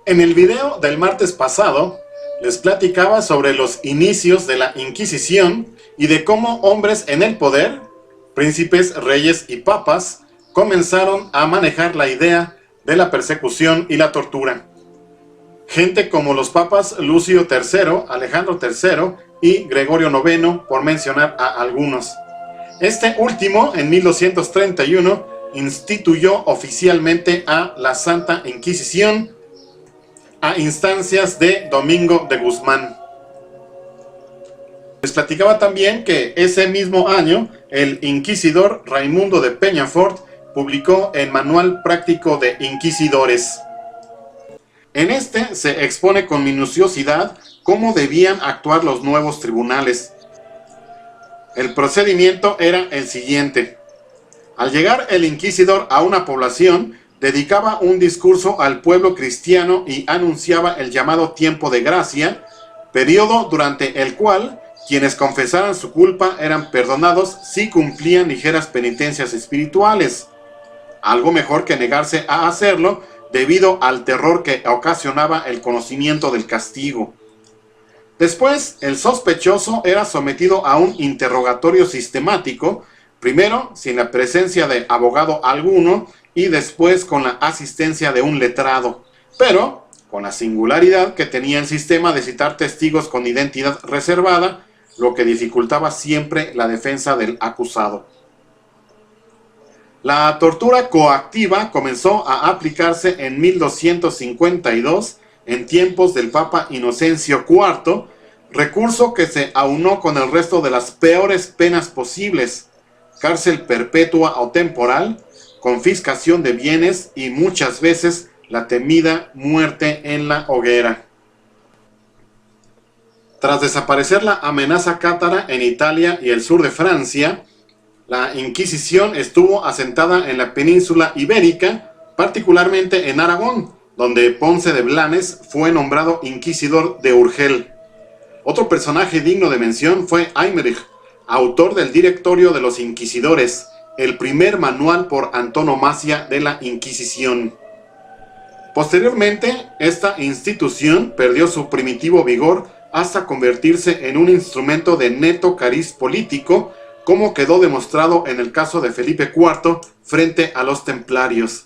En el video del martes pasado, les platicaba sobre los inicios de la Inquisición y de cómo hombres en el poder, príncipes, reyes y papas, comenzaron a manejar la idea de la persecución y la tortura. Gente como los papas Lucio III, Alejandro III y Gregorio IX, por mencionar a algunos. Este último, en 1231, instituyó oficialmente a la Santa Inquisición a instancias de Domingo de Guzmán. Les platicaba también que ese mismo año el inquisidor Raimundo de Peñafort publicó el Manual Práctico de Inquisidores. En este se expone con minuciosidad cómo debían actuar los nuevos tribunales. El procedimiento era el siguiente. Al llegar el inquisidor a una población, dedicaba un discurso al pueblo cristiano y anunciaba el llamado tiempo de gracia, periodo durante el cual quienes confesaran su culpa eran perdonados si cumplían ligeras penitencias espirituales. Algo mejor que negarse a hacerlo debido al terror que ocasionaba el conocimiento del castigo. Después, el sospechoso era sometido a un interrogatorio sistemático, primero sin la presencia de abogado alguno y después con la asistencia de un letrado, pero con la singularidad que tenía el sistema de citar testigos con identidad reservada, lo que dificultaba siempre la defensa del acusado. La tortura coactiva comenzó a aplicarse en 1252 en tiempos del Papa Inocencio IV, recurso que se aunó con el resto de las peores penas posibles: cárcel perpetua o temporal, confiscación de bienes y muchas veces la temida muerte en la hoguera. Tras desaparecer la amenaza cátara en Italia y el sur de Francia, la Inquisición estuvo asentada en la península ibérica, particularmente en Aragón, donde Ponce de Blanes fue nombrado inquisidor de Urgel. Otro personaje digno de mención fue Aymerich, autor del Directorio de los Inquisidores, el primer manual por antonomasia de la Inquisición. Posteriormente, esta institución perdió su primitivo vigor hasta convertirse en un instrumento de neto cariz político, como quedó demostrado en el caso de Felipe IV frente a los templarios.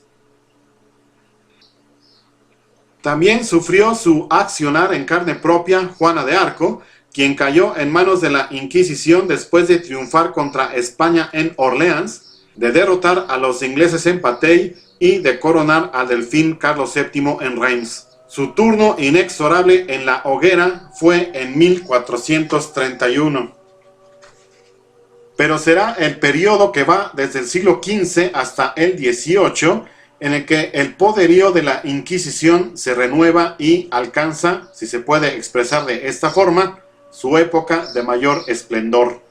También sufrió su accionar en carne propia Juana de Arco, quien cayó en manos de la Inquisición después de triunfar contra España en Orleans, de derrotar a los ingleses en Patay y de coronar al delfín Carlos VII en Reims. Su turno inexorable en la hoguera fue en 1431. Pero será el periodo que va desde el siglo XV hasta el XVIII en el que el poderío de la Inquisición se renueva y alcanza, si se puede expresar de esta forma, su época de mayor esplendor.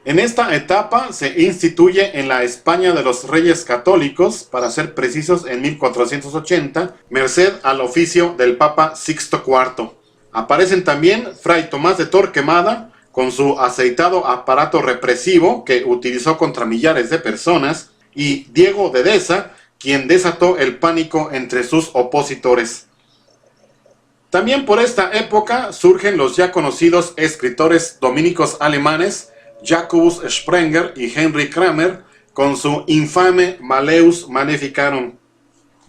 En esta etapa se instituye en la España de los Reyes Católicos, para ser precisos en 1480, merced al oficio del Papa Sixto IV. Aparecen también Fray Tomás de Torquemada, con su aceitado aparato represivo que utilizó contra millares de personas, y Diego de Deza, quien desató el pánico entre sus opositores. También por esta época surgen los ya conocidos escritores dominicos alemanes Jacobus Sprenger y Henry Kramer con su infame Malleus Maleficarum.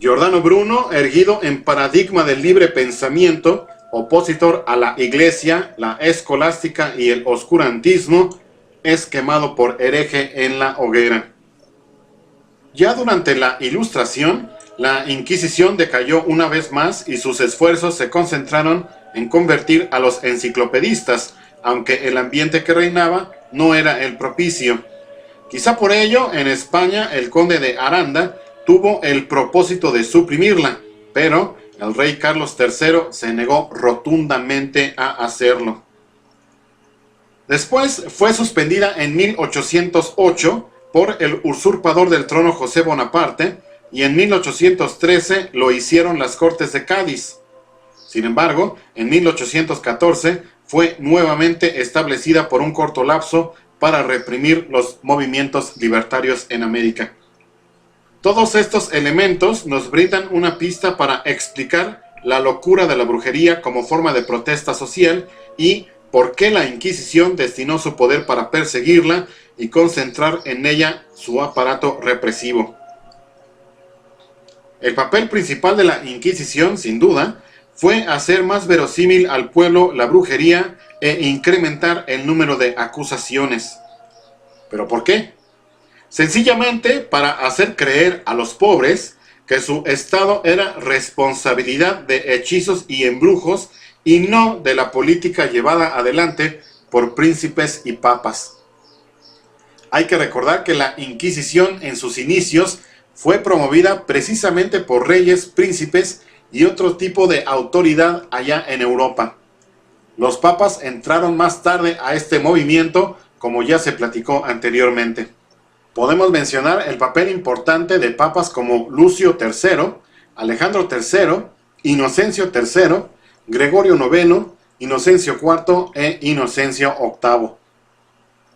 Giordano Bruno, erguido en paradigma del libre pensamiento, opositor a la Iglesia, la escolástica y el oscurantismo, es quemado por hereje en la hoguera. Ya durante la Ilustración, la Inquisición decayó una vez más y sus esfuerzos se concentraron en convertir a los enciclopedistas, aunque el ambiente que reinaba no era el propicio. Quizá por ello, en España, el conde de Aranda tuvo el propósito de suprimirla, pero el rey Carlos III se negó rotundamente a hacerlo. Después fue suspendida en 1808 por el usurpador del trono José Bonaparte, y en 1813 lo hicieron las Cortes de Cádiz. Sin embargo, en 1814 fue nuevamente establecida por un corto lapso para reprimir los movimientos libertarios en América. Todos estos elementos nos brindan una pista para explicar la locura de la brujería como forma de protesta social y por qué la Inquisición destinó su poder para perseguirla y concentrar en ella su aparato represivo. El papel principal de la Inquisición, sin duda, fue hacer más verosímil al pueblo la brujería e incrementar el número de acusaciones. ¿Pero por qué? Sencillamente para hacer creer a los pobres que su estado era responsabilidad de hechizos y embrujos y no de la política llevada adelante por príncipes y papas. Hay que recordar que la Inquisición en sus inicios fue promovida precisamente por reyes, príncipes y otro tipo de autoridad allá en Europa. Los papas entraron más tarde a este movimiento, como ya se platicó anteriormente. Podemos mencionar el papel importante de papas como Lucio III, Alejandro III, Inocencio III, Gregorio IX, Inocencio IV e Inocencio VIII.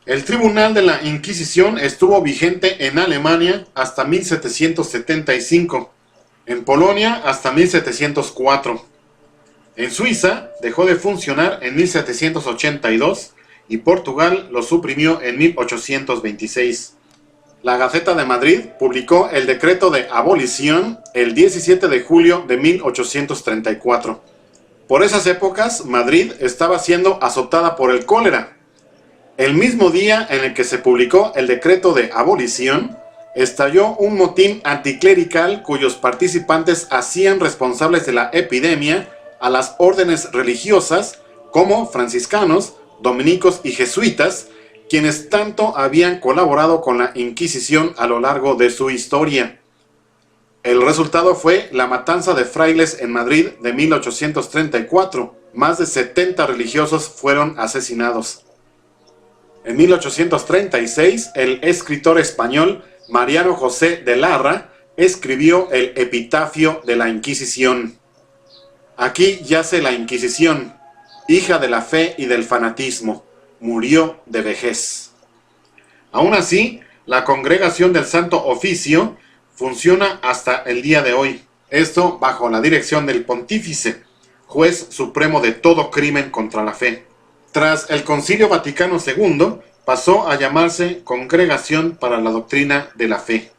El tribunal de la Inquisición estuvo vigente en Alemania hasta 1775, en Polonia hasta 1704. En Suiza dejó de funcionar en 1782 y Portugal lo suprimió en 1826. La Gaceta de Madrid publicó el decreto de abolición el 17 de julio de 1834. Por esas épocas, Madrid estaba siendo azotada por el cólera. El mismo día en el que se publicó el decreto de abolición, estalló un motín anticlerical cuyos participantes hacían responsables de la epidemia a las órdenes religiosas como franciscanos, dominicos y jesuitas, quienes tanto habían colaborado con la Inquisición a lo largo de su historia. El resultado fue la matanza de frailes en Madrid de 1834. Más de 70 religiosos fueron asesinados. En 1836, el escritor español Mariano José de Larra escribió el epitafio de la Inquisición. Aquí yace la Inquisición, hija de la fe y del fanatismo, murió de vejez. Aún así, la Congregación del Santo Oficio funciona hasta el día de hoy. Esto bajo la dirección del Pontífice, juez supremo de todo crimen contra la fe. Tras el Concilio Vaticano II, pasó a llamarse Congregación para la Doctrina de la Fe.